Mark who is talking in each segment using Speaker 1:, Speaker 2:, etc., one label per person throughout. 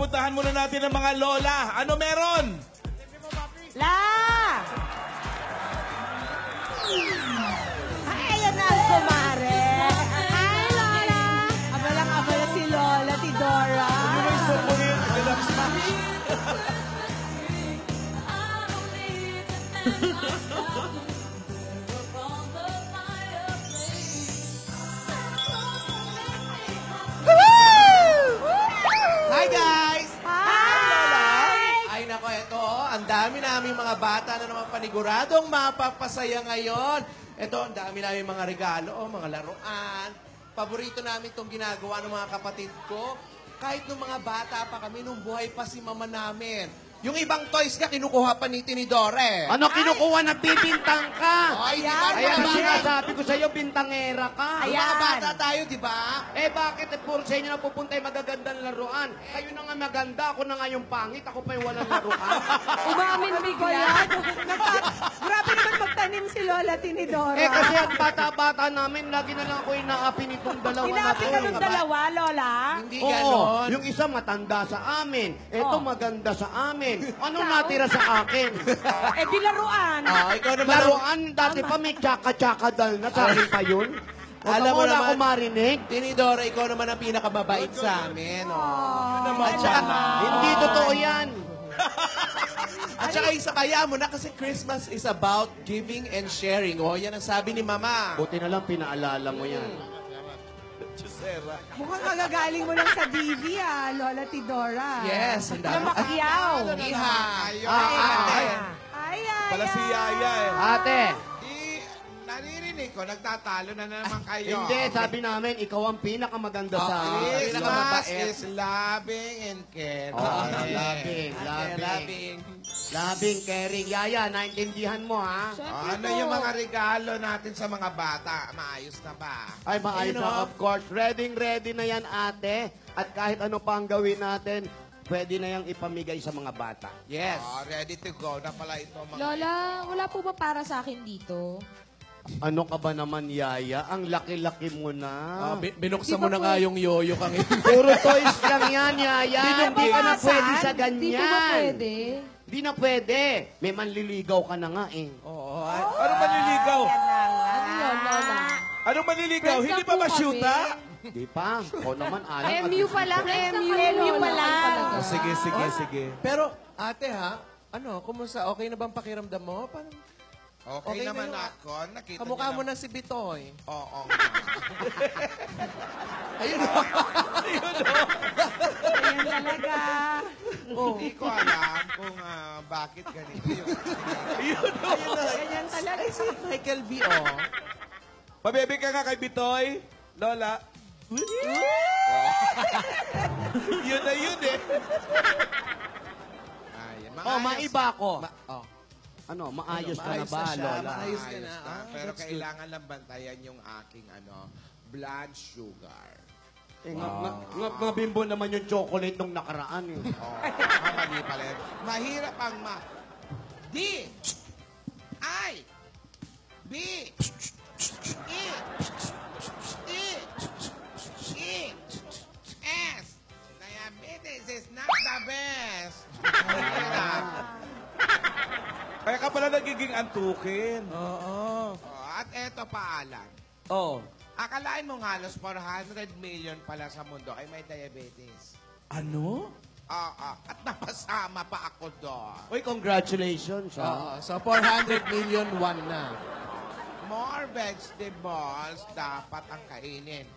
Speaker 1: puntahan muna natin ang mga lola. Ano meron?
Speaker 2: La! Ay, ayan na ang kumare. Hi, Lola! Abalang-abala si Lola, si Dora.
Speaker 3: Hi guys!
Speaker 2: Hi!
Speaker 3: Ay nako, ito, ang dami naming mga bata na naman paniguradong mapapasaya ngayon. Ito, ang dami naming mga regalo, mga laruan. Paborito namin itong ginagawa ng mga kapatid ko. Kahit nung mga bata pa kami, nung buhay pa si mama namin. Yung ibang toys ka, kinukuha pa ni Tinidore.
Speaker 4: Ano kinukuha na bibintang ka?
Speaker 3: Ay, di ba?
Speaker 4: Kaya
Speaker 3: Mga bata-
Speaker 4: sinasabi ko sa'yo, bintangera ka.
Speaker 3: Yung mga bata tayo, di ba?
Speaker 4: Eh bakit puro sa inyo na pupunta yung magagandang laruan? Kayo na nga maganda, ako na nga yung pangit, ako pa yung walang laruan.
Speaker 2: Umamin bigla. Grabe naman magtanim si Lola Tinidora.
Speaker 4: Eh kasi ang bata-bata namin, lagi na lang ako inaapi nitong dalawa na
Speaker 2: Inapi
Speaker 4: to.
Speaker 2: ka ng dalawa, Lola?
Speaker 3: Hindi
Speaker 4: Oo,
Speaker 3: ganon.
Speaker 4: yung isa matanda sa amin, eto maganda sa amin. Anong natira sa akin?
Speaker 2: Eh, di laruan.
Speaker 3: Ikaw naman.
Speaker 4: Laruan, dati pa may tsaka-tsaka dal na sa akin pa yun.
Speaker 3: Alam mo
Speaker 4: wala
Speaker 3: naman,
Speaker 4: ako marinig.
Speaker 3: Tinidora, ikaw naman ang pinakamabait sa amin.
Speaker 1: Naman
Speaker 3: At saka,
Speaker 4: Hindi totoo yan.
Speaker 3: At saka isa kaya mo na kasi Christmas is about giving and sharing. Oh, yan ang sabi ni Mama.
Speaker 4: Buti na lang pinaalala mo yan.
Speaker 2: Mukhang magagaling mo lang sa DV, Lola Tidora.
Speaker 3: Yes, ang dami.
Speaker 2: Na Macquiao.
Speaker 3: Iha.
Speaker 2: Ay, ay.
Speaker 1: Pala si Yaya eh.
Speaker 4: Ate,
Speaker 5: Naririnig ko, nagtatalo na naman kayo.
Speaker 4: hindi, sabi namin, ikaw ang pinakamaganda sa amin.
Speaker 3: Christmas
Speaker 5: Christmas
Speaker 3: is
Speaker 5: is loving and caring.
Speaker 4: Labing, labing. Labing, caring. Yaya, naintindihan mo, ha?
Speaker 5: Ano yung mga regalo natin sa mga bata? Maayos na ba?
Speaker 4: Ay, maayos
Speaker 3: Ayun,
Speaker 4: na,
Speaker 3: oh.
Speaker 4: of course. Ready na yan, ate. At kahit ano pa ang gawin natin, pwede na yang ipamigay sa mga bata.
Speaker 3: Yes.
Speaker 5: Ready to go na pala ito mga...
Speaker 6: Lola, wala po ba para sa akin dito?
Speaker 4: Ano ka ba naman, Yaya? Ang laki-laki mo na.
Speaker 3: Binuksan
Speaker 6: Di
Speaker 3: mo
Speaker 6: ba
Speaker 3: na
Speaker 6: po-
Speaker 3: nga yung yoyo kang
Speaker 4: Puro toys lang yan, Yaya. Hindi ka na
Speaker 2: bawasan?
Speaker 4: pwede sa
Speaker 6: Di po ba
Speaker 4: ganyan.
Speaker 6: pwede?
Speaker 4: Hindi na pwede. May manliligaw ka na nga eh.
Speaker 3: Oo.
Speaker 1: Ano manliligaw?
Speaker 6: Ano yun, Lola?
Speaker 1: Anong manliligaw?
Speaker 6: Friends
Speaker 1: Hindi
Speaker 6: lang
Speaker 1: pa
Speaker 6: po
Speaker 1: ma-shoota?
Speaker 4: Di pa. O naman, alam.
Speaker 6: MU pa lang, MU pa lang.
Speaker 1: Sige, sige, sige.
Speaker 3: Pero, ate ha, kumusta? Okay na bang pakiramdam mo? Parang,
Speaker 5: Okay,
Speaker 3: Okay
Speaker 5: naman
Speaker 3: na yun.
Speaker 5: ako. Nakita
Speaker 3: kamukha
Speaker 5: niyo
Speaker 3: mo na si Bitoy.
Speaker 5: Oo.
Speaker 3: Ayun o.
Speaker 2: Ayan talaga.
Speaker 5: Hindi ko alam kung bakit ganito yung...
Speaker 3: Ayun na.
Speaker 2: Ganyan talaga.
Speaker 3: Ay, si Michael V. Oh.
Speaker 1: Pabebe ka nga kay Bitoy, Lola. Yun na yun eh.
Speaker 5: Ayan,
Speaker 4: Maiba ako.
Speaker 3: Oh.
Speaker 4: Ano, maayos ka na
Speaker 3: maayos
Speaker 4: ba,
Speaker 3: na siya,
Speaker 4: Lola?
Speaker 3: maayos ka na.
Speaker 5: Pero
Speaker 3: That's good.
Speaker 5: kailangan lang bantayan yung aking blood sugar.
Speaker 4: Eh, nga bimbo naman yung chocolate nung nakaraan. Eh.
Speaker 5: Mali pala yun. Mahirap ang D. I. B. E. E. E. S. Diabetes is not the best.
Speaker 1: Kaya ka pala nagiging antukin.
Speaker 3: Oo.
Speaker 5: At eto pa, Alan.
Speaker 3: Oh.
Speaker 5: Akalain mo halos 400 million pala sa mundo ay may diabetes.
Speaker 1: Ano?
Speaker 5: At napasama pa ako doon.
Speaker 4: Uy, congratulations, ha?
Speaker 3: Oo. So, 400 million one na.
Speaker 5: More vegetables dapat ang kainin.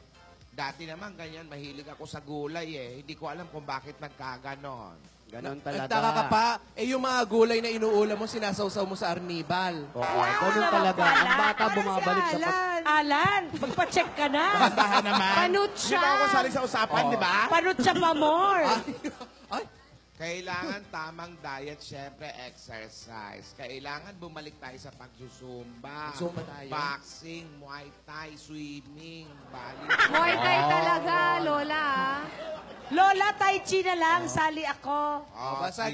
Speaker 5: Dati naman ganyan, mahilig ako sa gulay eh. Hindi ko alam kung bakit nagkaganon.
Speaker 4: Ganon talaga.
Speaker 3: Nagtaka ka pa, yung mga gulay na inuulam mo, sinasawsaw mo sa arnibal.
Speaker 4: Oo, ganun talaga. Ang bata bumabalik sa...
Speaker 2: Alan, magpa-check ka na.
Speaker 5: Kantahan naman.
Speaker 2: Panutsa.
Speaker 5: Di ba ako sali sa usapan, di ba?
Speaker 2: Panutsa pa more.
Speaker 3: Ay,
Speaker 5: Kailangan tamang diet, syempre exercise. Kailangan bumalik tayo sa pagsusumba.
Speaker 3: Zumba tayo.
Speaker 5: Boxing, Muay Thai, swimming, bali.
Speaker 6: Muay Thai talaga, Lola.
Speaker 2: Lola, Tai Chi na lang. Sali ako.
Speaker 3: basta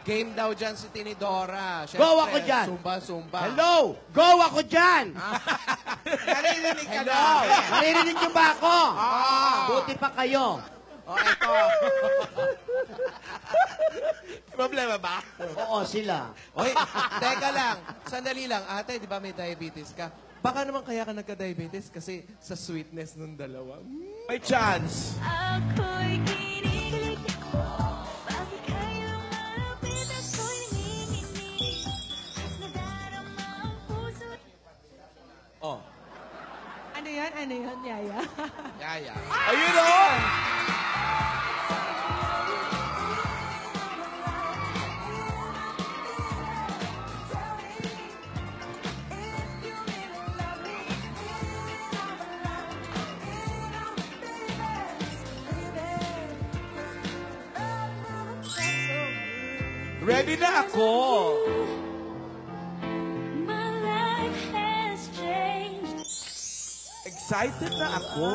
Speaker 3: game daw dyan si Tinidora.
Speaker 4: Go ako dyan.
Speaker 3: Zumba.
Speaker 4: Hello! Go ako dyan!
Speaker 5: Naririnig ka na.
Speaker 4: Naririnig niyo ba ako? Buti pa kayo.
Speaker 3: O, eto. Problema ba?
Speaker 4: Oo, sila.
Speaker 3: Oy, teka lang. Sandali lang. Ate, di ba may diabetes ka? Baka naman kaya ka nagka-diabetes kasi sa sweetness ng dalawa.
Speaker 1: May chance.
Speaker 7: Ako'y kinikilig. Bakit kayo malapit ako'y nanginginig? Nadarama ang puso.
Speaker 3: Oh,
Speaker 2: Ano yan? Ano yan, Yaya?
Speaker 3: yaya.
Speaker 1: Ayun o! Ready na ako.
Speaker 7: My life has changed.
Speaker 1: Excited na ako.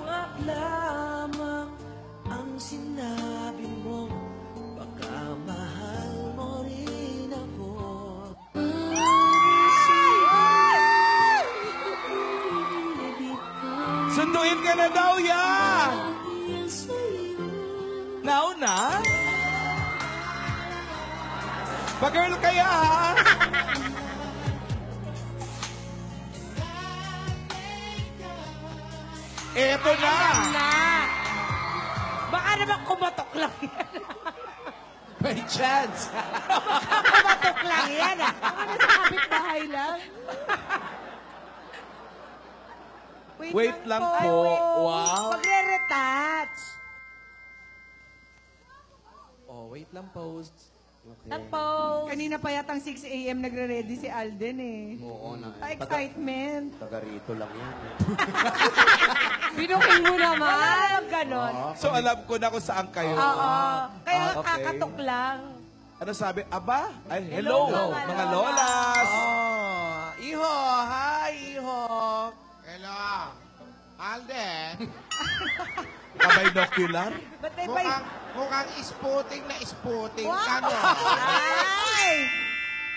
Speaker 8: Wag lamang ang sinabi mo, baka mahal mo rin ako.
Speaker 1: Sunduin ka na daw yan. Nauna? Pa-girl kaya ha? Eto na.
Speaker 2: Na! Baka naman kumatok lang yan.
Speaker 3: May chance.
Speaker 2: Kumatok lang yan. Baka nasa kapitbahay lang.
Speaker 1: Wait lang po. Wow.
Speaker 2: Magre-retouch.
Speaker 3: Oh, wait lang, post.
Speaker 2: Tapos. Kanina pa yatang 6 a.m. nagre-ready si Alden eh.
Speaker 4: Oo na.
Speaker 2: Sa excitement.
Speaker 4: Taga rito lang yan.
Speaker 2: Binukin mo naman. Ganon.
Speaker 1: So alam ko na kung saan kayo.
Speaker 2: Oo. Kaya
Speaker 1: Okay.
Speaker 2: kakatok lang.
Speaker 1: Ano sabi? Aba? Ay, hello,
Speaker 2: Hello, mga
Speaker 1: mga
Speaker 2: lolas.
Speaker 1: lolas.
Speaker 3: Oh, Iho. Hi, Iho.
Speaker 5: Hello. Alden.
Speaker 1: Kabinocular?
Speaker 2: Ba't may bay...
Speaker 5: Mukhang isputing na isputing
Speaker 2: Wow!
Speaker 5: ka, no?
Speaker 2: Ay!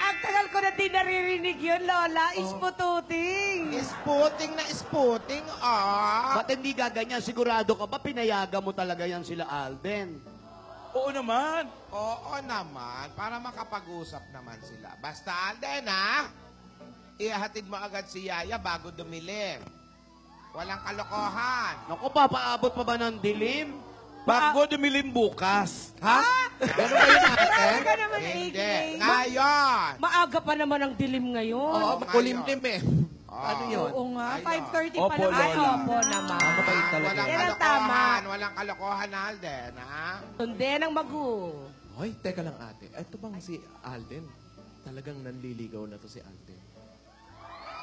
Speaker 2: Ang tagal ko na di naririnig yun, Lola. Ispututing.
Speaker 5: Isputing na isputing, ah.
Speaker 4: Ba't hindi gaganyan? Sigurado ka ba pinayagan mo talaga yan sila Alden?
Speaker 1: Oo naman.
Speaker 5: Oo naman, para makapag-usap naman sila. Basta, Alden, ha? Ihatid mo agad si Yaya bago dumili. Walang kalokohan.
Speaker 4: Naku, papaabot pa ba ng dilim?
Speaker 1: Bago dumilim bukas.
Speaker 3: Ha? Ano ba yun, ate?
Speaker 2: Marami ka naman,
Speaker 5: Hindi.
Speaker 2: AJ.
Speaker 5: Ngayon.
Speaker 2: Maaga pa naman ang dilim ngayon.
Speaker 3: Oo, makulimlim eh.
Speaker 5: Oh.
Speaker 3: Ano yun?
Speaker 2: Oo nga,
Speaker 5: Ayun.
Speaker 2: 5:30 pa
Speaker 1: Opo,
Speaker 2: lang. Ay,
Speaker 1: Lola.
Speaker 2: opo naman.
Speaker 3: Mabait talaga.
Speaker 5: Walang
Speaker 2: Yan ang
Speaker 5: kalokohan.
Speaker 2: tama.
Speaker 5: Walang kalokohan, Alden, ha?
Speaker 2: Tunden ang magu.
Speaker 3: Hoy, teka lang, ate. Ito bang si Alden? Talagang nanliligaw na to si Alden.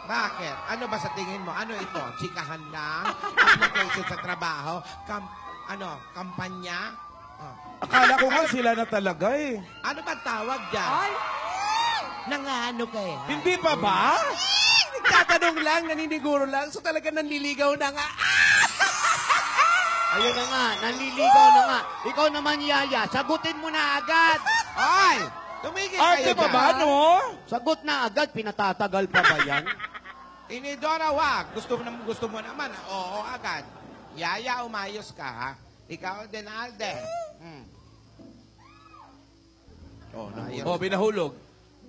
Speaker 5: Bakit? Ano ba sa tingin mo? Ano ito? Chikahan lang? Application sa trabaho? Kampanya? Oh.
Speaker 1: Akala ko nga sila na talaga eh.
Speaker 5: Ano ba tawag dyan?
Speaker 2: Ay,
Speaker 5: Nangano ka eh?
Speaker 1: Hindi pa ba?
Speaker 3: Nagtatanong lang, naniniguro lang. So talaga nanliligaw na nga.
Speaker 4: Ayun na nga, nanliligaw na nga. Ikaw naman, Yaya, sagutin mo na agad.
Speaker 5: Ay! Tumigil
Speaker 1: Arte
Speaker 5: kayo
Speaker 1: pa
Speaker 5: dyan.
Speaker 1: ba, no?
Speaker 4: Sagot na agad, pinatatagal pa ba yan?
Speaker 5: Inidora, wag. Gusto mo naman. Oo, agad. Yaya, umayos ka, ha? Ikaw din, Alden.
Speaker 3: Oh,
Speaker 1: Oh, binahulog.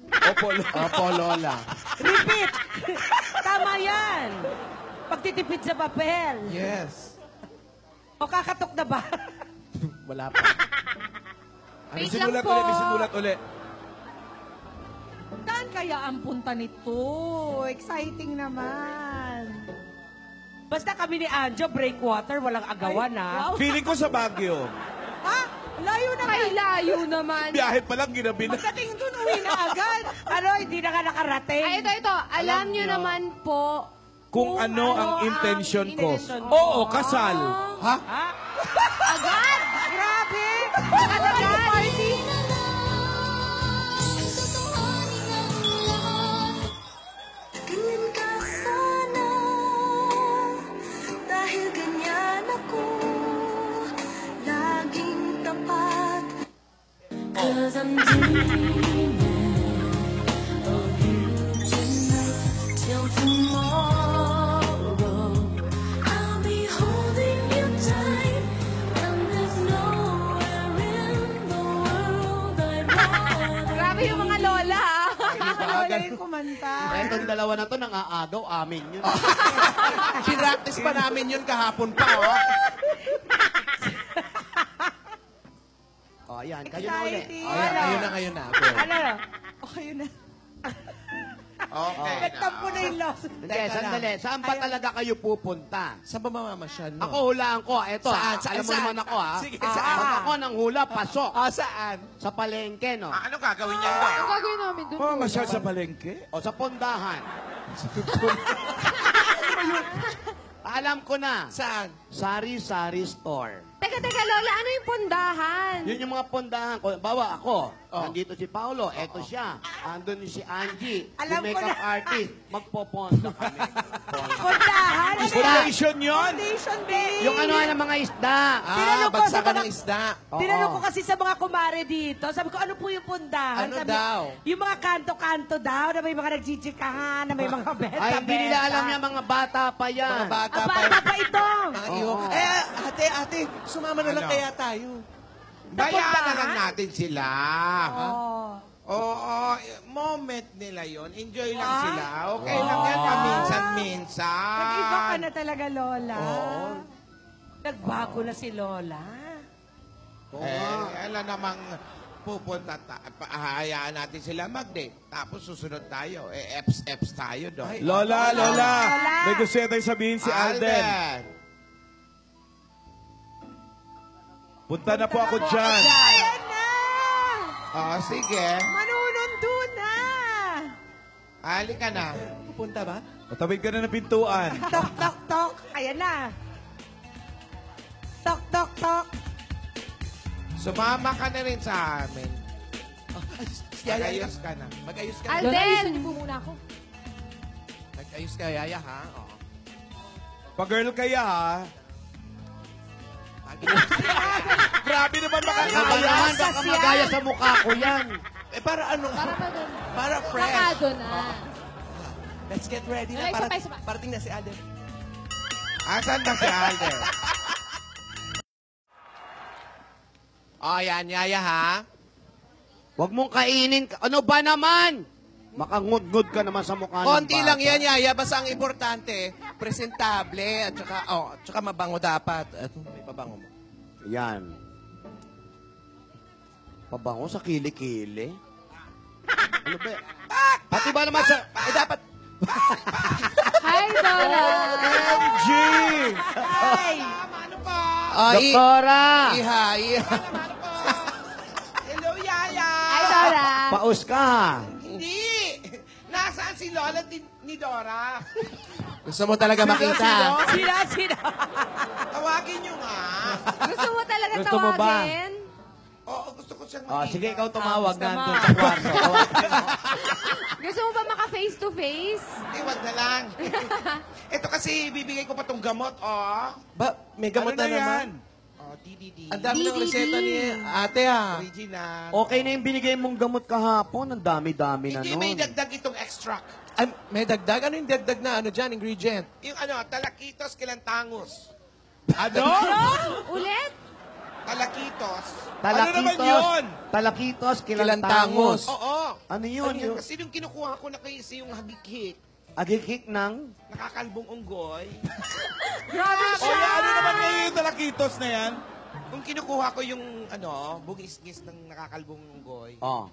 Speaker 1: Opo,
Speaker 3: Opo, Lola.
Speaker 2: repeat. Tama yan. Pagtitipid sa papel.
Speaker 3: Yes.
Speaker 2: O kakatok na ba?
Speaker 3: Wala pa.
Speaker 1: May sinulat ulit, may sinulat ulit.
Speaker 2: Saan kaya ang punta nito? Exciting naman. Basta kami ni Anjo, breakwater, walang agawan, ha? Wow.
Speaker 1: Feeling ko sa Baguio.
Speaker 2: Ha? Layo na
Speaker 6: Ay, layo naman.
Speaker 1: Biyahe pa lang, ginabi na.
Speaker 2: Pagdating dun, uwi na agad. Ano, hindi na ka nakarating.
Speaker 6: Ay, ito. Alam nyo naman po.
Speaker 1: Kung ano ang intention ko.
Speaker 6: intention mo.
Speaker 1: Oo, kasal.
Speaker 3: Ha?
Speaker 6: Agad!
Speaker 2: Grabe!
Speaker 6: Agad!
Speaker 2: Party!
Speaker 7: Ganyan ka sana, dahil ganyan ako, laging tapat. 'Cause I'm dreaming of you tonight till tomorrow. I'll
Speaker 2: galing kumanta.
Speaker 4: Etong dalawa na to, nangaagaw, amin yun.
Speaker 3: Pinractice pa namin yun kahapon pa, oh.
Speaker 4: O, yan, kayo na ulit.
Speaker 2: Exciting.
Speaker 3: Ayan, kayo na.
Speaker 2: Ano? O, kayo na.
Speaker 5: Okay.
Speaker 2: Nagtampo na yung loss.
Speaker 4: Hindi,
Speaker 3: Teka
Speaker 4: sandali. Saan ba talaga kayo pupunta?
Speaker 3: Saan ba mamamasyal, no?
Speaker 4: Ako, hulaan ko. Eto,
Speaker 3: Saan?
Speaker 4: alam mo
Speaker 3: Saan?
Speaker 4: naman ako, ha?
Speaker 3: Sige, saan?
Speaker 4: Pag ako nang hula, pasok.
Speaker 3: Saan?
Speaker 4: Sa palengke, no?
Speaker 5: Anong gagawin niya doon?
Speaker 6: Ang gagawin namin doon?
Speaker 1: Oh, masyal sa palengke?
Speaker 4: O sa pondahan. Alam ko na.
Speaker 3: Saan?
Speaker 4: Sari-sari store.
Speaker 6: Teka, Lola, ano yung pundahan?
Speaker 4: Yun yung mga pondahan ko. Bawa ako, nandito si Paolo, eto siya. Andun si Angie,
Speaker 2: Alam
Speaker 4: yung
Speaker 2: ko
Speaker 4: makeup
Speaker 2: na.
Speaker 4: artist. Magpoponda kami.
Speaker 2: Puntahan.
Speaker 1: Foundation yun!
Speaker 2: Foundation day.
Speaker 4: Yung ano ng mga isda.
Speaker 2: Tinanong ko sa
Speaker 3: Bagsakan
Speaker 2: mga-
Speaker 3: ng isda.
Speaker 4: Oo.
Speaker 2: Tinanong ko kasi sa mga kumare dito, sabi ko, ano po yung pundahan?
Speaker 3: Ano
Speaker 2: Sabi,
Speaker 3: daw?
Speaker 2: Yung mga kanto-kanto daw, na may mga nagchichikahan, na may mga beta-beta.
Speaker 4: Ay, hindi nila alam yan, mga bata pa yan.
Speaker 3: Mga bata
Speaker 2: Ah,
Speaker 3: pa.
Speaker 2: bata pa ito.
Speaker 3: Mga iho.
Speaker 4: Oo.
Speaker 3: Ate, sumama na lang
Speaker 5: Ano?
Speaker 3: kaya tayo.
Speaker 5: Bayaan na lang natin sila.
Speaker 2: Oh.
Speaker 5: Oo, moment nila yon. Enjoy lang
Speaker 2: Ah?
Speaker 5: sila. Okay lang yan paminsan-minsan.
Speaker 2: Nag-iba ka na talaga, Lola. Nagbago na si Lola.
Speaker 5: Alam namang pupunta, hayaan natin sila mag-date. Tapos susunod tayo. Eps tayo doon.
Speaker 1: Lola, may gusto tayo sabihin si Alden. Punta na po ako dyan.
Speaker 2: Ayan na!
Speaker 5: Sige.
Speaker 2: Manunundo na!
Speaker 5: Halika na.
Speaker 3: Pupunta ba?
Speaker 1: Matawid ka na ng pintuan.
Speaker 2: Tok, tok, tok. Ayan na. Tok, tok, tok.
Speaker 5: Sumama ka na rin sa amin. Mag-ayos ka na.
Speaker 3: Mag-ayos ka.
Speaker 6: Alden!
Speaker 7: po muna ako.
Speaker 3: Mag-ayos ka, Yaya, ha? Oo.
Speaker 1: Pa-girl kaya ha. Grabe naman
Speaker 4: Kaya
Speaker 1: makakaya.
Speaker 4: naman, baka magaya sa mukha ko yan.
Speaker 3: Para ano? Para fresh.
Speaker 7: Nakado na.
Speaker 3: Let's get ready na.
Speaker 7: Ay,
Speaker 3: Para,
Speaker 7: isa pa.
Speaker 3: parating na si Alden.
Speaker 5: Asan ba si Alden?
Speaker 3: Yan, Yaya, ha?
Speaker 4: Huwag mong kainin. Ano ba naman? Makangud-ngud ka naman sa mukha ng
Speaker 3: Konti
Speaker 4: bata.
Speaker 3: lang yan, Yaya. Basta ang importante, presentable, at saka mabango dapat. At may pabango mo.
Speaker 4: Yan. Pabango sa kilikili. Ano ba? Pati ba naman sa...
Speaker 3: Dapat...
Speaker 7: Hi, Lola!
Speaker 1: MG!
Speaker 2: Ay!
Speaker 4: Doktora!
Speaker 3: Iha.
Speaker 5: Hello, Yaya!
Speaker 7: Hi, Lola!
Speaker 4: Paus ka ha.
Speaker 5: Hindi! Nasaan si Lola ni Dora?
Speaker 3: Gusto mo talaga makita.
Speaker 2: Sino?
Speaker 5: Tawagin niyo nga.
Speaker 6: Gusto mo talaga
Speaker 4: Gusto mo ba?
Speaker 6: tawagin?
Speaker 5: Oo, gusto ko siyang
Speaker 4: Oh,
Speaker 5: makita.
Speaker 4: sige, ikaw tumawag
Speaker 2: Gusto
Speaker 4: na
Speaker 2: mo.
Speaker 4: doon sa kwarto. Tawagin mo.
Speaker 6: Gusto mo ba maka-face to face?
Speaker 5: Hindi, wag na lang. Ito kasi, bibigay ko pa tong gamot, oh.
Speaker 3: Ba, may gamot
Speaker 1: Ano
Speaker 3: na
Speaker 1: na
Speaker 3: naman.
Speaker 5: Oh, DDD.
Speaker 3: Ang dami ng reseta ni ate, ha?
Speaker 5: Original.
Speaker 4: Okay na yung binigay mong gamot kahapon. Ang dami-dami na
Speaker 5: Hindi,
Speaker 4: nun.
Speaker 5: may dagdag itong extract.
Speaker 3: Ay, may dagdag? Ano yung dagdag na ingredient?
Speaker 5: Yung talakitos kilantangus.
Speaker 1: Ano?
Speaker 6: Ulit?
Speaker 5: Talakitos.
Speaker 1: Ano naman yun?
Speaker 4: Talakitos, kilantangos.
Speaker 5: Oo.
Speaker 4: Ano yun? Yung
Speaker 5: Kasi yung kinukuha ko na kasi yung hagik-hik,
Speaker 4: agikik ng...
Speaker 5: nakakalbong unggoy.
Speaker 1: O ano naman ngayon yung talakitos na yan?
Speaker 5: Kung kinukuha ko yung bugis-gis ng nakakalbong unggoy,
Speaker 4: Oh.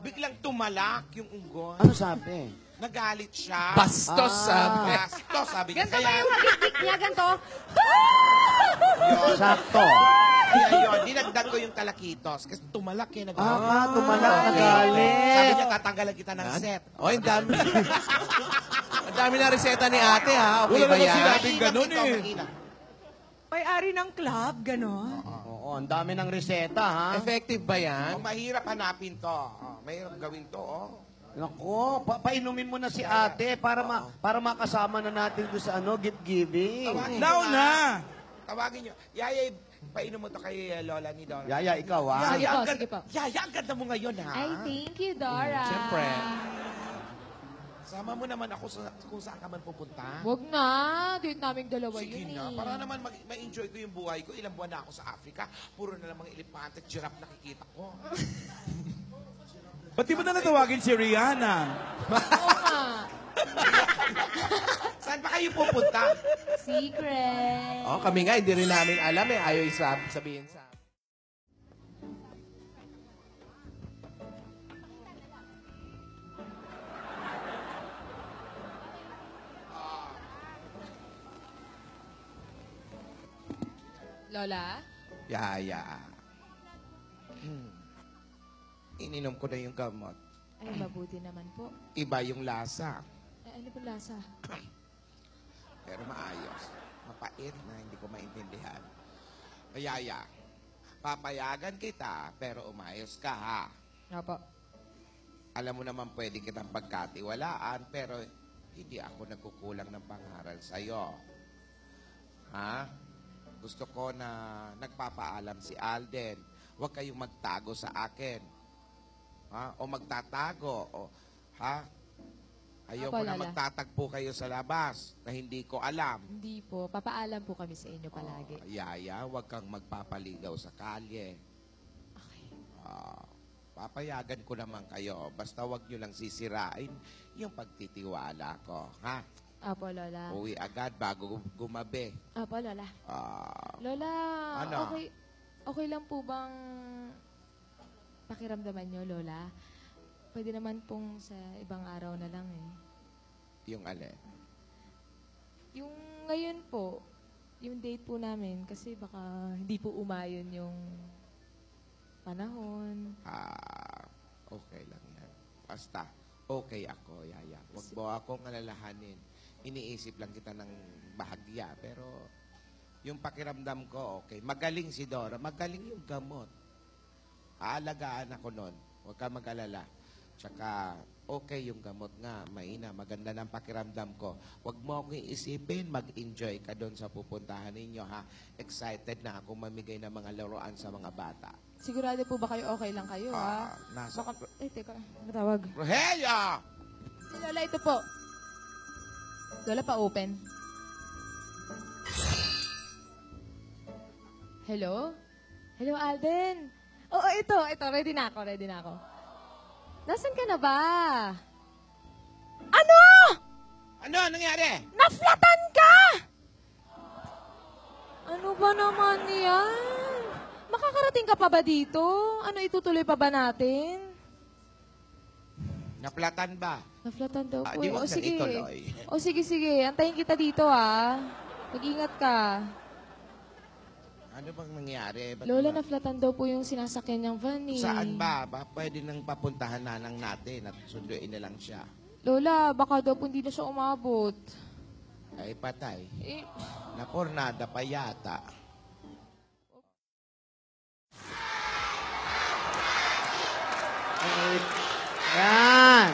Speaker 5: biglang tumalak yung unggoy.
Speaker 4: Ano sabi?
Speaker 5: Nagalit siya.
Speaker 3: Bastos, sabi.
Speaker 5: Bastos, sabi niya.
Speaker 6: Ganto ba yung hagik niya? Ganto?
Speaker 4: Sakto.
Speaker 5: Kaya yun, dinagdag ko yung talakitos. Kasi tumalak eh.
Speaker 4: Tumalak na galit.
Speaker 5: Sabi niya, tatanggalan kita ng set.
Speaker 3: Oh, ang dami. Ang dami na reseta ni ate, ha? Okay
Speaker 1: Wala
Speaker 3: ba
Speaker 1: naman
Speaker 3: yan?
Speaker 1: sinabing ganun
Speaker 5: Mainam ito,
Speaker 1: eh.
Speaker 5: mainam.
Speaker 2: May-ari ng club, gano'n.
Speaker 4: Oo, ang dami ng reseta, ha?
Speaker 3: Effective ba yan?
Speaker 5: Mahirap hanapin to. Mahirap gawin to,
Speaker 4: Nako, painumin mo na si ate para makasama na natin doon sa gift giving.
Speaker 5: Tawagin
Speaker 1: Now
Speaker 5: niyo,
Speaker 1: na!
Speaker 5: Tawagin niyo. Yaya, painom mo to kay Lola ni Dora.
Speaker 4: Yaya, ikaw, ha?
Speaker 7: Sige po,
Speaker 5: ang
Speaker 7: sige po.
Speaker 5: ganda, Yaya, ang ganda mo ngayon, ha?
Speaker 7: Ay, thank you, Dora.
Speaker 3: Siyempre.
Speaker 5: Sama mo naman ako kung saan ka man pupunta.
Speaker 7: Huwag na. Date naming dalawa
Speaker 5: Sige
Speaker 7: yun
Speaker 5: na,
Speaker 7: eh.
Speaker 5: para naman ma-enjoy ko yung buhay ko. Ilang buwan na ako sa Africa. Puro na lang mga elepante at giraffe nakikita ko.
Speaker 1: Ba't di mo na natawagin si Rihanna?
Speaker 7: Oo nga.
Speaker 5: Saan pa kayo pupunta?
Speaker 7: Secret.
Speaker 3: Oh, kami nga, hindi rin namin alam eh. Ayaw sabihin sa...
Speaker 7: Lola?
Speaker 5: Yaya. Ininom ko na yung gamot.
Speaker 7: Ay, mabuti naman po.
Speaker 5: Iba yung lasa.
Speaker 7: Ay, ano po lasa?
Speaker 5: Pero maayos. Mapait na hindi ko maintindihan. Yaya, papayagan kita, pero umayos ka ha.
Speaker 7: Opo.
Speaker 5: Alam mo naman pwede kitang pagkatiwalaan, pero hindi ako nagkukulang ng pangaral sa'yo. Ha? Gusto ko na nagpapaalam si Alden. Huwag kayong magtago sa akin. Ha? O magtatago. O, ha? Ayoko
Speaker 7: Apo,
Speaker 5: na
Speaker 7: Lola.
Speaker 5: magtatagpo kayo sa labas na hindi ko alam.
Speaker 7: Hindi po. Papaalam po kami sa inyo palagi.
Speaker 5: Yaya, huwag kang magpapaligaw sa kalye. Papayagan ko naman kayo. Basta huwag nyo lang sisirain yung pagtitiwala ko. Ha?
Speaker 7: Opo, Lola.
Speaker 5: Uwi agad bago gumabi.
Speaker 7: Opo, Lola.
Speaker 5: Ah,
Speaker 7: Lola,
Speaker 5: Ano?
Speaker 7: okay lang po bang pakiramdaman nyo, Lola? Pwede naman pong sa ibang araw na lang eh.
Speaker 5: yung alin?
Speaker 7: Yung ngayon po, yung date po namin, kasi baka hindi po umayon yung panahon.
Speaker 5: Okay lang yan. Basta, okay ako, Yaya. Huwag mo akong alalahanin. Iniisip lang kita ng bahagya. Pero, yung pakiramdam ko, okay. Magaling si Dora. Magaling yung gamot. Aalagaan ako nun. Huwag ka mag-alala. Tsaka, okay yung gamot nga. Maina, maganda ng pakiramdam ko. Huwag mo akong iisipin. Mag-enjoy ka doon sa pupuntahan ninyo, ha? Excited na ako mamigay ng mga laruan sa mga bata.
Speaker 7: Sigurado po ba kayo okay lang kayo, ha?
Speaker 5: Nasa...
Speaker 7: Baka, teka, matawag.
Speaker 5: Rogelio!
Speaker 7: Si Lola, ito po. Lola, pa-open. Hello? Hello, Alden. Oo, ito. Ready na ako. Nasaan ka na ba? Ano?
Speaker 5: Ano nangyari?
Speaker 7: Naflatan ka! Ano ba naman yan? Makakarating ka pa ba dito? Ano, itutuloy pa ba natin?
Speaker 5: Naplatan ba?
Speaker 7: Naflatan daw po.
Speaker 5: Di
Speaker 7: eh.
Speaker 5: wag
Speaker 7: O
Speaker 5: na
Speaker 7: sige.
Speaker 5: ituloy.
Speaker 7: O sige. Antayin kita dito, ha. Mag-ingat ka.
Speaker 5: Ano bang nangyari? Ba't
Speaker 7: Lola,
Speaker 5: ba-
Speaker 7: naflatan daw po yung sinasakyan niyang van, eh.
Speaker 5: Saan ba? Pwede nang papuntahan na lang natin at sunduin na lang siya.
Speaker 7: Lola, baka daw po hindi na siya umabot.
Speaker 5: Ay, patay.
Speaker 7: Eh,
Speaker 5: Napornada pa yata.
Speaker 4: Yan.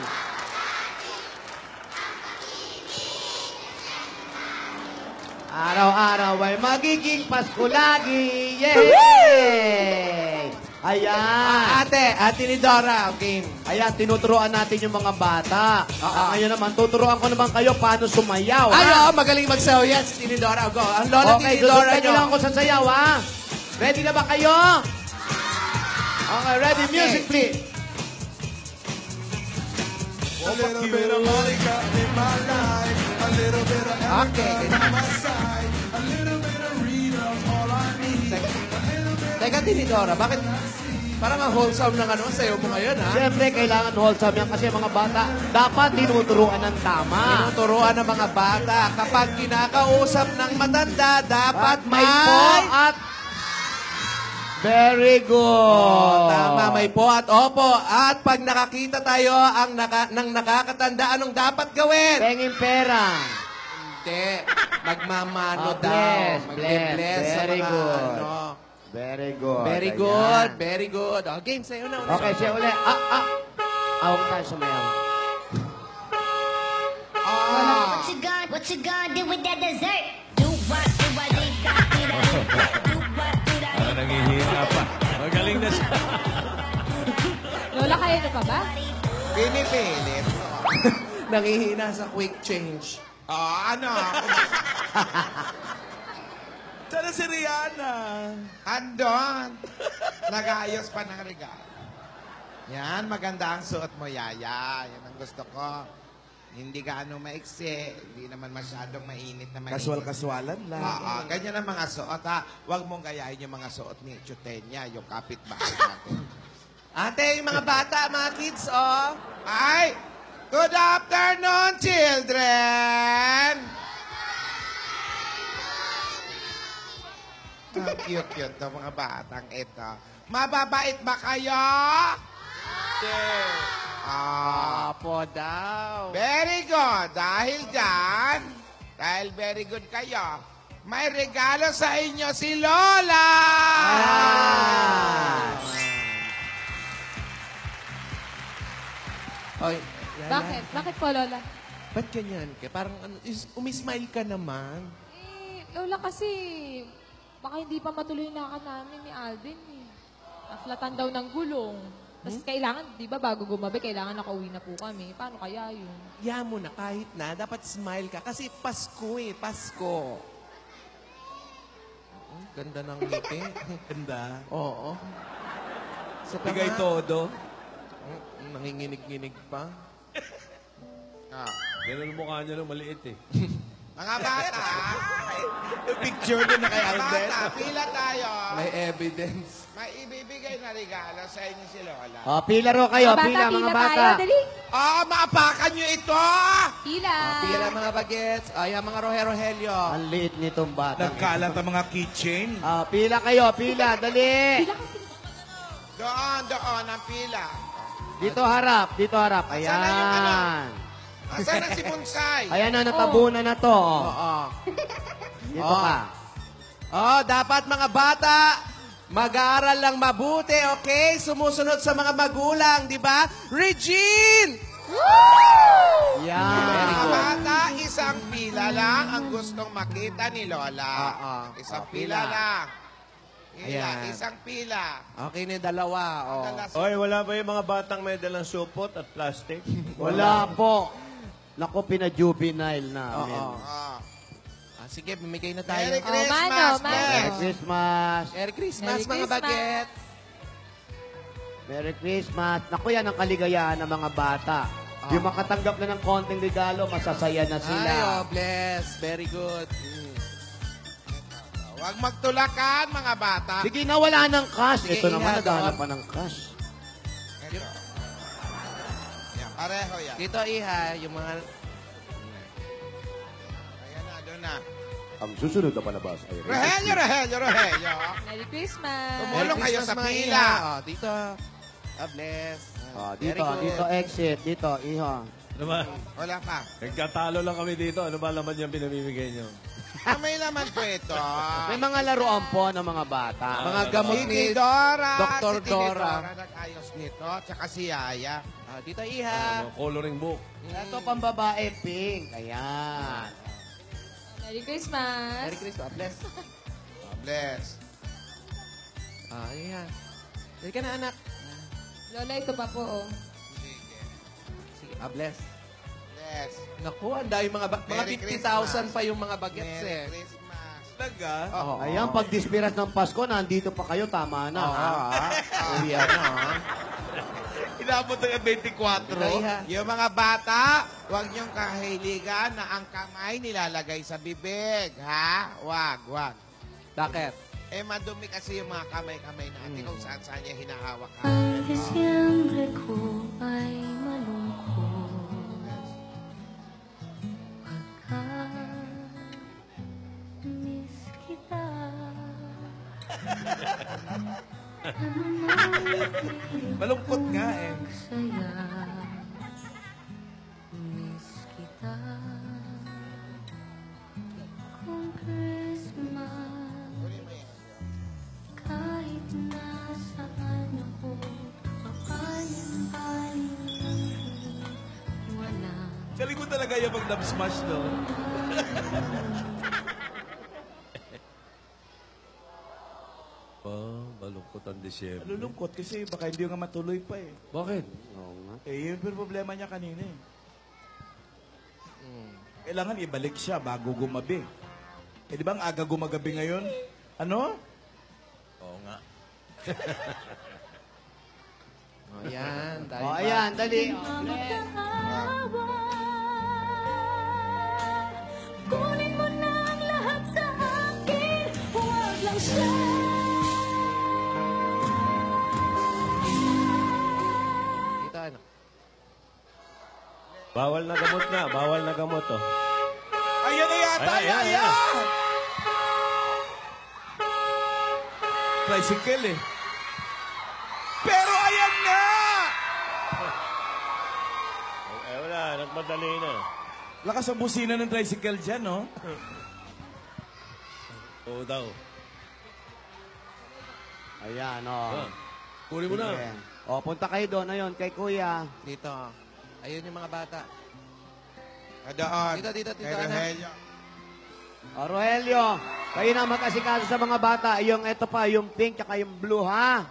Speaker 4: Araw-araw ay magiging Pasko lagi. Yay! Ayan.
Speaker 3: Ate ni Dora, game.
Speaker 4: Ayan, tinuturuan natin yung mga bata. Ngayon naman, tuturuan ko naman kayo paano sumayaw. ha?
Speaker 3: Ay, magaling magsayaw yan si Tini Dora. Go. Ang lola
Speaker 4: Okay,
Speaker 3: Tini Dora
Speaker 4: susundan nyo lang
Speaker 3: nyo.
Speaker 4: ako sa sayaw, ha? Ready na ba kayo? Okay, ready,
Speaker 3: Okay.
Speaker 4: music please.
Speaker 1: A little bit of Monica in my life, a little bit of
Speaker 3: Okay.
Speaker 1: on my side, a little bit of Rita's all I need.
Speaker 3: Teka, Tini Dora, bakit parang ang wholesome ng ano, sayaw mo ngayon, ha?
Speaker 4: Siyempre, kailangan wholesome yan kasi mga bata dapat tinuturuan ng tama.
Speaker 3: Tinuturuan ng mga bata. Kapag kinakausap ng matanda, dapat
Speaker 4: At may po at very good.
Speaker 3: Tama, may po at opo. At pag nakakita tayo ng nakakatanda, anong dapat gawin?
Speaker 4: Pengin pera.
Speaker 3: Hindi. Magmamano
Speaker 4: Ah,
Speaker 3: daw.
Speaker 4: bless,
Speaker 3: Mag-bless sa
Speaker 4: very
Speaker 3: mga,
Speaker 4: good.
Speaker 3: ano.
Speaker 4: Very good.
Speaker 3: Very
Speaker 4: Ayan.
Speaker 3: good. Very good. O, game, sa'yo na.
Speaker 4: Okay, siya uli. Huwag tayo sumayaw.
Speaker 9: What you gonna do with that dessert? Do what, do what, do that, do that, do what, do that.
Speaker 1: Nangihina pa. Magaling na siya.
Speaker 7: Lola, kaya na pa ba?
Speaker 5: Pinipilit.
Speaker 3: Nangihina sa quick change.
Speaker 5: Ano?
Speaker 1: Sana si Rihanna.
Speaker 5: Andon. Nag-ayos pa ng regalo. Yan, maganda ang suot mo, Yaya. Yan ang gusto ko. Hindi gaano maiksi. Hindi naman masyadong mainit na mainit.
Speaker 1: Kaswal-kaswalan lang.
Speaker 5: Oo, ganyan ang mga suot, ha? Huwag mong gayahin yung mga suot ni Chutenya, yung kapitbahay natin.
Speaker 3: Ate, yung mga bata, mga kids, oh.
Speaker 5: Ay! Good afternoon, children! Ang cute-cute to, mga batang ito. Mababait ba kayo?
Speaker 3: Apo daw.
Speaker 5: Very good. Dahil very good kayo, may regalo sa inyo si Lola!
Speaker 3: Oy,
Speaker 7: Bakit? Bakit po, Lola?
Speaker 3: ba't ganyan ka? Parang umismile ka naman.
Speaker 7: Lola, kasi baka hindi pa matuloy yung lakad namin ni Alden eh. Naflatan daw ng gulong. Tapos kailangan, di ba, bago gumabi, kailangan nakauwi na po kami. Paano kaya yun?
Speaker 3: Ya mo na, kahit na, dapat smile ka. Kasi Pasko eh, Pasko. Oh, ganda ng ngiti.
Speaker 1: Ganda.
Speaker 3: Oo. So,
Speaker 1: Bigay todo.
Speaker 3: Nanginginig-nginig pa.
Speaker 10: Ganun ang mukha niya nung maliit eh.
Speaker 5: Mga bata,
Speaker 1: Yung picture na kay
Speaker 5: mga
Speaker 1: Alden.
Speaker 5: bata, pila tayo.
Speaker 3: May evidence.
Speaker 5: May ibibigay na regalo sa inyo si Lola.
Speaker 4: Pila ro kayo,
Speaker 6: Mga
Speaker 4: pila, mga bata.
Speaker 6: tayo, dali.
Speaker 5: Maapakan nyo ito!
Speaker 6: Pila.
Speaker 3: Pila mga bagets. Ay, mga rohe-rohelyo.
Speaker 4: Ang liit nitong bata.
Speaker 1: Nagkalat ang mga keychain.
Speaker 4: Pila kayo, pila, dali.
Speaker 5: Doon, ang pila.
Speaker 4: Dito harap.
Speaker 5: Asan na yung ano?
Speaker 4: Ayan.
Speaker 5: Asan na si Bonsai?
Speaker 4: Ayan na, natabunan na to.
Speaker 3: Oo.
Speaker 4: Dito
Speaker 3: Oh.
Speaker 4: ka.
Speaker 3: Oh, dapat mga bata, mag-aaral lang mabuti, okay? Sumusunod sa mga magulang, di ba? Regine!
Speaker 4: Yan.
Speaker 5: Mga bata, isang pila lang ang gustong makita ni Lola. Isang pila lang.
Speaker 3: Ayan.
Speaker 5: Isang pila.
Speaker 3: Okay na yung dalawa. Oh.
Speaker 10: Oy, wala ba yung mga batang may dalang supot at plastic?
Speaker 4: Wala po. Naku, pina-juvenile namin.
Speaker 3: Oo. Sige, bumigay na tayo.
Speaker 5: Merry Christmas,
Speaker 6: Mano, Mano.
Speaker 5: Merry
Speaker 4: Merry Christmas.
Speaker 3: Merry Christmas,
Speaker 6: Merry
Speaker 3: mga
Speaker 6: Christmas.
Speaker 3: bagets.
Speaker 4: Merry Christmas. Naku, yan ang kaligayahan ng mga bata. Yung makatanggap na ng konting regalo, masasaya na sila.
Speaker 3: Ay, oh, bless. Very good.
Speaker 5: Huwag magtulakan, mga bata.
Speaker 4: Sige na, wala ng cash.
Speaker 3: Sige,
Speaker 4: Ito naman,
Speaker 3: iha,
Speaker 4: naghahanap
Speaker 3: doon.
Speaker 4: pa ng cash.
Speaker 5: Ito. Yan, pareho yan.
Speaker 3: Dito, Iha, yung mga...
Speaker 5: Ayan na, doon na.
Speaker 4: Ang susunod na palabas ay...
Speaker 5: Rogelio.
Speaker 6: Merry Christmas.
Speaker 5: Tumulong kayo sa
Speaker 3: mga
Speaker 5: pila.
Speaker 3: Iha. Oh, dito. God bless.
Speaker 4: Dito, dito exit. Dito, iho.
Speaker 10: Ano ba?
Speaker 5: Wala pa.
Speaker 10: Nagkatalo lang kami dito. Ano ba laman yung pinamimigay niyo?
Speaker 5: May laman po ito.
Speaker 4: May mga laruan po ng mga bata.
Speaker 3: Mga gamot
Speaker 5: Si
Speaker 3: ni
Speaker 5: Dora.
Speaker 3: Dr.
Speaker 5: Si
Speaker 3: Dora.
Speaker 5: nag-ayos nito. Tsaka si Yaya.
Speaker 3: Dito, Iha.
Speaker 10: Coloring book.
Speaker 4: Ito pambabae, pink. Ayan.
Speaker 6: Merry Christmas.
Speaker 3: Merry Christmas. Bless.
Speaker 5: Bless.
Speaker 3: Iha. Dali ka na, anak.
Speaker 6: Lola, ito pa po, oh.
Speaker 3: Sige, bless.
Speaker 5: Bless.
Speaker 3: Naku, ang dahil mga
Speaker 5: Merry
Speaker 3: 50,000 pa yung mga bagets
Speaker 5: Merry
Speaker 3: eh.
Speaker 5: Christmas.
Speaker 1: Talaga?
Speaker 3: Oo.
Speaker 4: Ayan, pag dispiras ng Pasko, nandito pa kayo, tama na. ha?
Speaker 3: Uwi na, ha?
Speaker 1: Inabot na yung 24.
Speaker 3: Dito, Iha.
Speaker 5: Yung mga bata, huwag niyong kahiligan na ang kamay nilalagay sa bibig, ha? Wag.
Speaker 3: Bakit?
Speaker 5: Madumi kasi yung mga kamay-kamay natin kung saan-saan niya hinahawak.
Speaker 9: Ang Disyembre ko ay malungkot Pagka-miss kita
Speaker 1: Malungkot nga eh.
Speaker 9: Saya Miss kita Kung Christmas Kahit nasaan ako Papaling-paling Wala
Speaker 1: Galing mo talaga yung pag smash no?
Speaker 10: Malungkot ang Disyembre.
Speaker 1: Malulungkot kasi baka hindi nga matuloy pa eh.
Speaker 10: Bakit?
Speaker 4: Oo nga.
Speaker 1: Yun yung problema niya kanina eh. Kailangan ibalik siya bago gumabi. Di ba ang aga gumagabi ngayon? Ano?
Speaker 10: Oo nga.
Speaker 3: O, yan. Dahil
Speaker 4: O,
Speaker 3: ba-
Speaker 4: ayan, dali. O,
Speaker 9: Kunin mo na ang lahat sa akin. Huwag lang siya.
Speaker 3: Dito, ano?
Speaker 10: Bawal na gamot na. Bawal na gamot, oh.
Speaker 5: Ayan na yata!
Speaker 10: Ayan, ayan, ayan.
Speaker 1: Tricycle eh.
Speaker 5: Pero ayan na!
Speaker 10: Eh, wala. Nagmadali na.
Speaker 1: Lakas ang busina ng tricycle dyan, no?
Speaker 10: Oo daw.
Speaker 4: ayan, o.
Speaker 10: Kunin mo na.
Speaker 4: Sige. O, punta kayo doon. Ayun, kay Kuya.
Speaker 3: Dito. Ayun yung mga bata.
Speaker 5: Doon.
Speaker 3: Dito,
Speaker 5: Kay
Speaker 3: anak.
Speaker 5: Rogelio.
Speaker 4: O, Rogelio, kayo na mag-asikaso sa mga bata. Yung ito pa, yung pink, tsaka yung blue, ha?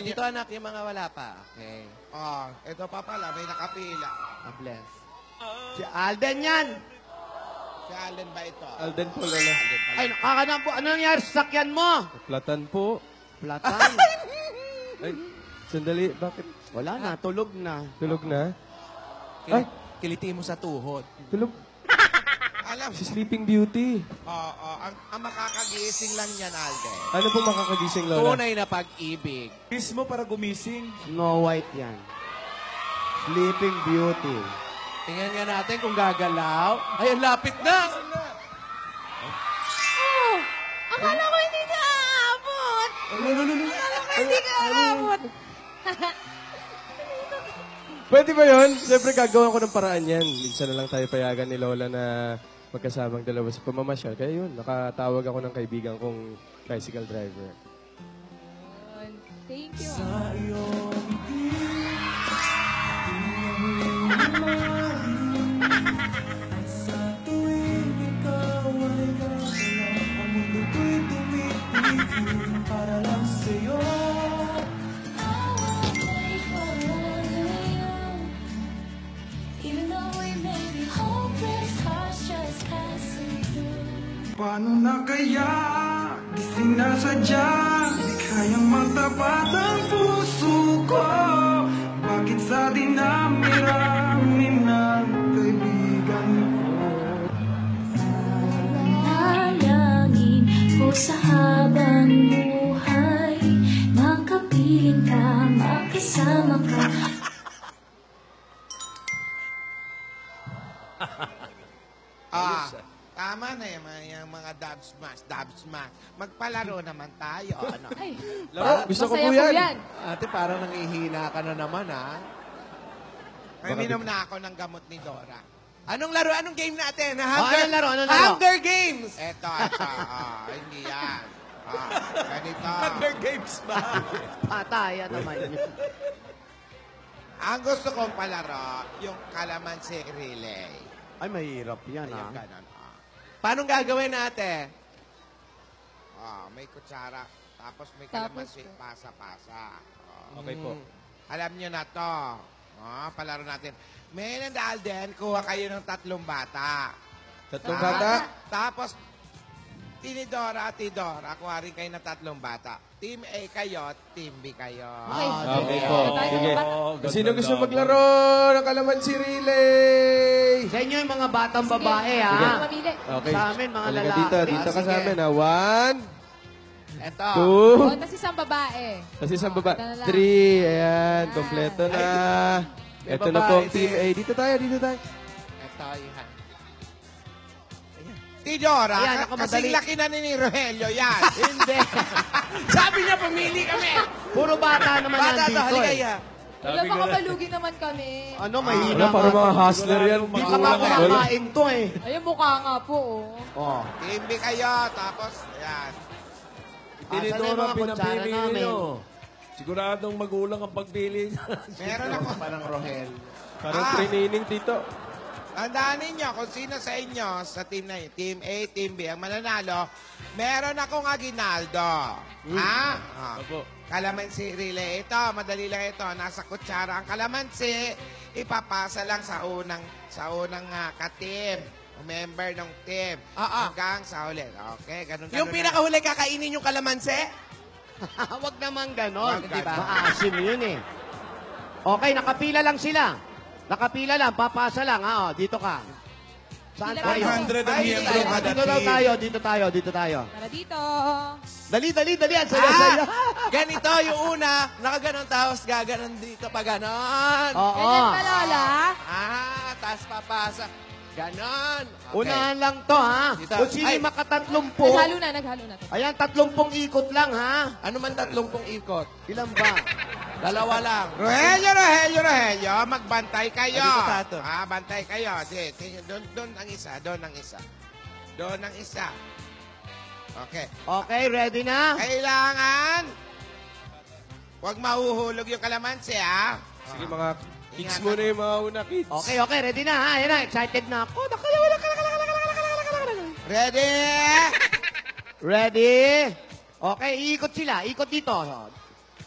Speaker 3: Dito, anak, yung mga wala pa. Okay.
Speaker 5: Oh, ito pa pala, may nakapila.
Speaker 4: God bless. Si Alden yan.
Speaker 5: Si Allen ba ito?
Speaker 1: Alden po, Lola.
Speaker 4: Ay, nakakana po. Ano nangyari sa sakyan mo?
Speaker 1: Platan po.
Speaker 4: Platan.
Speaker 1: Ay, sandali. Bakit?
Speaker 4: Wala na, tulog na.
Speaker 1: Tulog na?
Speaker 3: Kiliti mo sa tuhod.
Speaker 1: Tulog.
Speaker 5: Alam,
Speaker 1: Si Sleeping Beauty.
Speaker 5: ang makakagising lang yan, Alden.
Speaker 1: Ano po makakagising, Lola?
Speaker 3: Tunay na pag-ibig.
Speaker 1: Kiss mo para gumising.
Speaker 4: Snow White yan. Sleeping Beauty.
Speaker 3: Tingnan nga natin kung gagalaw. Ay, ang lapit na!
Speaker 7: Oh, akala ko hindi ka aabot. Akala ko hindi ka aabot.
Speaker 1: Pwede ba yun? Siyempre, gagawa ko ng paraan yan. Minsan na lang tayo payagan ni Lola na magkasamang dalawa sa pamamasyal. Kaya yun, nakatawag ako ng kaibigan kong tricycle driver.
Speaker 7: Thank you.
Speaker 9: Even though we may be hopeless, hearts just passing through.
Speaker 11: Paano na kaya? Gising na sadya, di kayang magtapat ang puso ko. Bakit sa dinami-rami ng kaibigan ko?
Speaker 9: Nalangin ko sa habang buhay, makapiling ka, makasama ka.
Speaker 5: Tama na yung mga dub smash. Magpalaro naman tayo. Ano?
Speaker 7: Ay,
Speaker 1: Gusto ko
Speaker 7: masaya
Speaker 1: po yan.
Speaker 3: Ate, parang nangihina ka na naman, ha?
Speaker 5: May minom na ako ng gamot ni Dora.
Speaker 3: Anong laro? Anong game natin?
Speaker 4: anong laro? Anong laro?
Speaker 3: Hunger Games!
Speaker 5: Ito. Hindi yan. Ganito.
Speaker 1: Games ba?
Speaker 4: Pataya naman yun.
Speaker 5: Ang gusto kong palaro, yung calamansi relay.
Speaker 4: Ay, mahirap yan, ha?
Speaker 5: Yung ganon.
Speaker 3: Paano gagawin natin?
Speaker 5: May kutsara. Tapos may
Speaker 7: Tapos
Speaker 5: calamansi. Pasa-pasa.
Speaker 1: Okay po.
Speaker 5: Alam nyo na to. Palaro natin. May Alden, kuha kayo ng 3 bata.
Speaker 1: Tatlong bata?
Speaker 5: Tapos, Tinidora at Tidora, kuha rin kayo ng 3 bata. Team A kayo, Team B kayo.
Speaker 1: Okay po.
Speaker 7: Tayo,
Speaker 1: Sige.
Speaker 7: bata.
Speaker 1: Sino gusto maglaro ng kalamansi relay?
Speaker 4: Sa inyo yung mga batang babae,
Speaker 7: Sige,
Speaker 4: ha?
Speaker 7: mamili.
Speaker 1: Okay.
Speaker 4: Sa amin, mga
Speaker 1: Halika
Speaker 4: lalaki.
Speaker 1: Dito ka
Speaker 3: sige.
Speaker 1: sa amin, ha? 1,
Speaker 3: Eto.
Speaker 1: 2,
Speaker 7: Oh, tas isang babae.
Speaker 1: tapos isang baba.
Speaker 7: Ito na lang.
Speaker 1: 3, ayan, kompleto na.
Speaker 3: May
Speaker 1: Ito na
Speaker 3: babae
Speaker 1: po ang Team
Speaker 3: din.
Speaker 1: A. Dito tayo.
Speaker 3: Eto, yan.
Speaker 5: Tidora,
Speaker 4: Ayan, ako
Speaker 5: kasing
Speaker 4: madali.
Speaker 5: laki na ni Rogelio yan.
Speaker 4: Hindi.
Speaker 3: Sabi niya, pumili kami!
Speaker 4: Puro bata naman
Speaker 3: Bata to,
Speaker 4: nandito, eh.
Speaker 3: haligaya.
Speaker 7: Wala, baka malugi naman kami.
Speaker 4: Ano, mahina
Speaker 1: Ano, parang
Speaker 4: nga.
Speaker 1: mga hustler yan.
Speaker 4: Hindi ka pa kumakain to, eh.
Speaker 7: Ayun, mukha nga po, oh.
Speaker 4: Oh.
Speaker 5: Team B kayo, tapos, yan.
Speaker 4: Asan na yung mga kutsara namin?
Speaker 10: Siguradong magulang ang pagpili.
Speaker 5: Meron ako.
Speaker 3: Parang Rohel.
Speaker 1: Parang training, Tito.
Speaker 5: Tandaan ninyo kung sino sa inyo sa team na yun, Team A, Team B, ang mananalo, meron akong aginaldo. Ha?
Speaker 1: Opo.
Speaker 5: Kalamansi relay. Ito, madali lang ito. Nasa kutsara ang kalamansi. Ipapasa lang sa unang ka-team. O member ng team. Hanggang sa huli. Okay, ganun.
Speaker 3: Yung pinakahuli kakainin yung kalamansi?
Speaker 4: Huwag naman ganon.
Speaker 5: Huwag
Speaker 4: Di ba?
Speaker 5: ganon.
Speaker 4: Maasim yun, eh. Okay, nakapila lang sila. Nakapila lang, papasa lang. Ha? O, dito ka. Saan tayo?
Speaker 10: 100 ang miyembro kada
Speaker 4: Dito daw
Speaker 10: team.
Speaker 4: tayo, dito tayo.
Speaker 6: Tara dito.
Speaker 4: Dali. Ang saya.
Speaker 3: Ganito, yung una, nakaganon tapos gaganon dito pa ganon.
Speaker 4: Oo.
Speaker 6: Ganyan pa, Lola.
Speaker 3: Tapos papasa. Ganon. Okay.
Speaker 4: Unahan lang to, ha?
Speaker 3: Dito.
Speaker 4: Kung sino
Speaker 3: Ay.
Speaker 4: makatatlumpong.
Speaker 6: Naghalo na.
Speaker 4: Ayan, 30 ikot lang, ha?
Speaker 3: Ano man 30 ikot?
Speaker 4: Ilan ba?
Speaker 3: Dalawa lang.
Speaker 5: Rogelio, magbantay kayo.
Speaker 3: Dito, Tato.
Speaker 5: Bantay kayo. Doon ang isa. Doon ang isa. Okay.
Speaker 4: Okay, ready na?
Speaker 5: Kailangan, huwag mahuhulog yung kalamansi, ha?
Speaker 1: Sige, mga kids muna yung mga una, kids.
Speaker 4: Okay, ready na, ha? Ayan na, excited na ako.
Speaker 5: Ready?
Speaker 4: Ready? Okay, iikot sila. Ikot dito.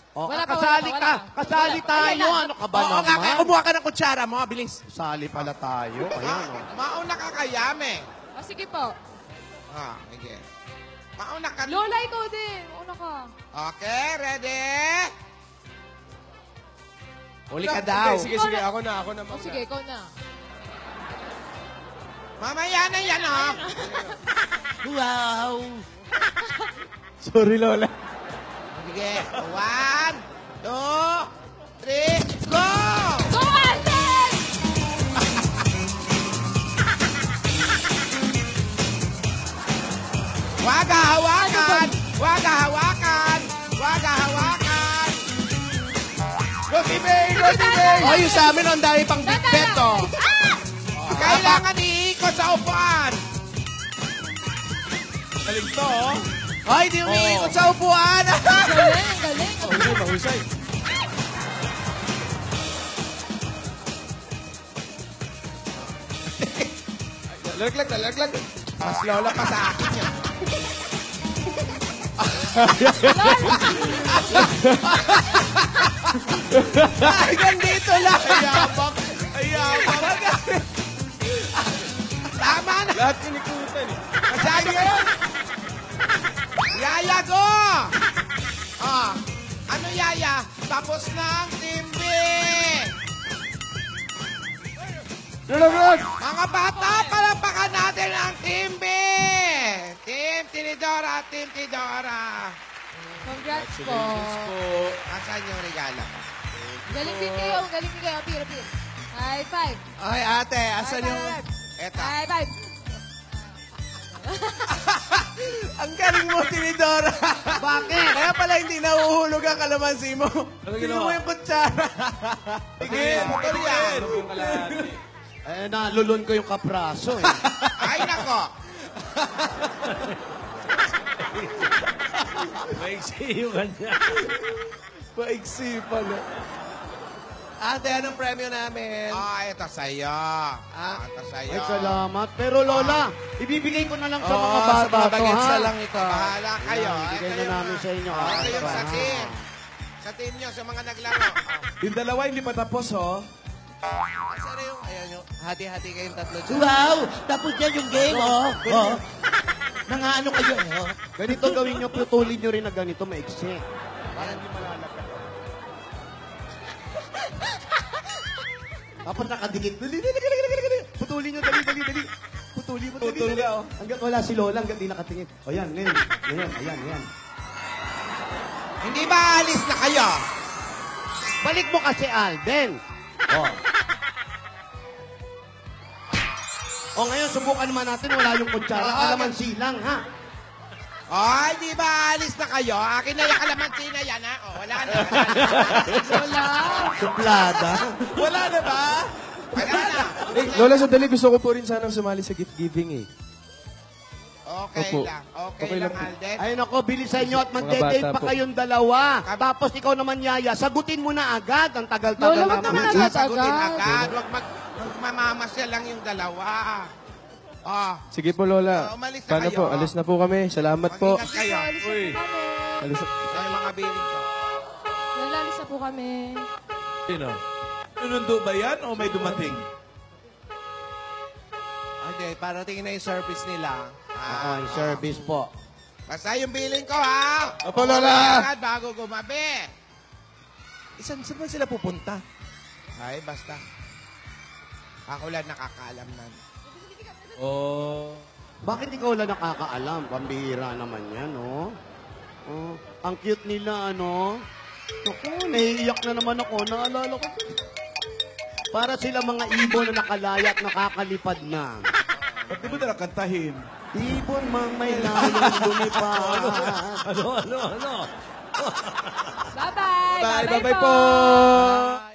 Speaker 4: Okay,
Speaker 6: Wala pa,
Speaker 4: kasali
Speaker 6: wala
Speaker 4: ka.
Speaker 6: pa.
Speaker 4: Kasali
Speaker 6: Wala.
Speaker 4: tayo.
Speaker 6: Ayan na.
Speaker 4: Ano ka ba
Speaker 3: Oo nga,
Speaker 4: naman?
Speaker 3: kumuha ka ng kutsara mo. Bilis.
Speaker 4: Kasali pala tayo. Ayan,
Speaker 5: Mauna ka kayame.
Speaker 6: O, sige po.
Speaker 5: Sige. Mauna ka.
Speaker 6: Lola, ikaw din. Una ka.
Speaker 5: Okay, ready?
Speaker 3: Huli ka daw.
Speaker 1: Sige, ako na
Speaker 6: O,
Speaker 1: muna.
Speaker 6: sige, ikaw na.
Speaker 5: Mamaya na yan, ha?
Speaker 3: Wow.
Speaker 1: Sorry, Lola.
Speaker 5: Sige. 1, 2, 3, go!
Speaker 6: Go, Alden!
Speaker 5: Huwag hawakan! Huwag hawakan! Huwag hawakan! Go, Tibay! Go, Tibay!
Speaker 3: Oh, yung sa amin, ang dami pang big bet, oh.
Speaker 5: Kailangan iikot sa upuan!
Speaker 10: Galing to, oh.
Speaker 3: Ay, di umiikot sa upuan.
Speaker 6: Galing.
Speaker 1: Mahusay. Laglag.
Speaker 5: Mas lola pa sa akin yan.
Speaker 3: Ay, ganito lang.
Speaker 5: Ayabang! Tama na!
Speaker 1: Lahat kinikutan eh.
Speaker 5: Masyado ka yun! Yaya, go! Ano Yaya? Tapos na ang timbi!
Speaker 1: Laglag!
Speaker 5: Mga bata, palapakan natin ang timbi! Team Tinidora, Team Tidora.
Speaker 6: Congrats po.
Speaker 5: Asan yung regalo?
Speaker 6: Galing din kayo. Apir. High five.
Speaker 3: Ay, ate, asan yung...
Speaker 5: Eto.
Speaker 6: High five.
Speaker 3: Ang galing mo, Tinidora.
Speaker 4: Bakit?
Speaker 3: Kaya pala hindi nahuhulog ang kalamansi mo.
Speaker 10: Ano
Speaker 3: Hindi
Speaker 10: ginawa?
Speaker 3: mo yung kutsara.
Speaker 10: Sige, motor yan.
Speaker 4: Nalulun ko yung kapraso, eh.
Speaker 5: Ay, nako!
Speaker 10: Maiksi yung kanya.
Speaker 3: Paiksi pala. Ate, anong premyo namin?
Speaker 5: Ito sa'yo. Ito sa'yo.
Speaker 4: Ay, salamat. Pero Lola, ibibigay ko na lang sa mga
Speaker 3: Oo,
Speaker 4: bata
Speaker 3: sa mga
Speaker 4: to,
Speaker 3: bagets
Speaker 4: ha?
Speaker 3: na lang ito.
Speaker 5: Bahala kayo.
Speaker 4: Ibigay na namin sa inyo.
Speaker 5: Ito yung sa
Speaker 4: Ah.
Speaker 5: team. Sa team nyo, sa mga naglaro.
Speaker 10: Yung dalawa hindi pa tapos, oh.
Speaker 3: Saan yung... Ayan yung... Hati-hati kayong tatlo dyan.
Speaker 4: Wow! Tapos yan yung game, oh. Nangaano kayo, oh. Ganito gawin nyo, putulin nyo rin na ganito, maiksi. Para hindi malalagay. Dapat nakadikit. Dali. Putulin nyo, dali. Putuli.
Speaker 10: Putol ka, oh.
Speaker 4: Hanggat wala si Lola, hanggat di nakatingin. O yan, ngayon. Ayan.
Speaker 5: Hindi ba alis na kayo?
Speaker 4: Balik mo kasi, Alden. O ngayon, subukan naman natin, wala yung kutsara. Kalamansi lang, ha?
Speaker 5: Ay, di ba alis na kayo? Akin na yung kalamansi na yan, ha? Wala na.
Speaker 4: Suplada.
Speaker 10: Wala na ba?
Speaker 5: Wala na.
Speaker 1: Eh, Lola, sandali. Gusto ko po rin sanang sumali sa gift giving eh.
Speaker 5: Okay
Speaker 1: Opo.
Speaker 5: lang. Okay
Speaker 1: Okay
Speaker 5: lang,
Speaker 1: lang.
Speaker 5: Alden.
Speaker 4: Ay nako, bilisan nyo at
Speaker 1: Mga
Speaker 4: magde-date
Speaker 1: bata
Speaker 4: pa
Speaker 1: po.
Speaker 4: kayong dalawa. Tapos ikaw naman, Yaya, sagutin mo na agad. Ang tagal-tagal
Speaker 6: Lola, wag
Speaker 4: naman.
Speaker 6: naman
Speaker 5: Sasagutin
Speaker 6: agad.
Speaker 5: agad. Huwag magmamamasya lang yung dalawa.
Speaker 1: Sige po, Lola.
Speaker 5: Umalis na
Speaker 1: Paano
Speaker 5: kayo.
Speaker 1: po? Alis na po kami. Salamat po.
Speaker 5: Mag-ingat kayo.
Speaker 10: Uy.
Speaker 1: Alis na.
Speaker 5: Sa mga biling ko.
Speaker 6: Lola, alis na po kami.
Speaker 10: Sino? Nunundo ba yan o may dumating?
Speaker 3: Okay, parating na yung service nila.
Speaker 4: Ako, yung service po.
Speaker 5: Basta yung biling ko, ha?
Speaker 1: Opo, Lola.
Speaker 5: Agad bago gumabi.
Speaker 3: Saan ba sila pupunta?
Speaker 5: Ay, basta. Ako lang nakakaalam na.
Speaker 10: Oh.
Speaker 4: Bakit ikaw lang nakakaalam? Pambihira naman yan, no? Oh, ang cute nila, ano? Naku, naiiyak na naman ako. Naalala ko. Para sila mga ibon na nakalaya at nakakalipad na.
Speaker 10: Ba't di mo na kantahin?
Speaker 4: Ibon mang may layang lumipad.
Speaker 10: Ano?
Speaker 7: Bye-bye!
Speaker 1: Bye po!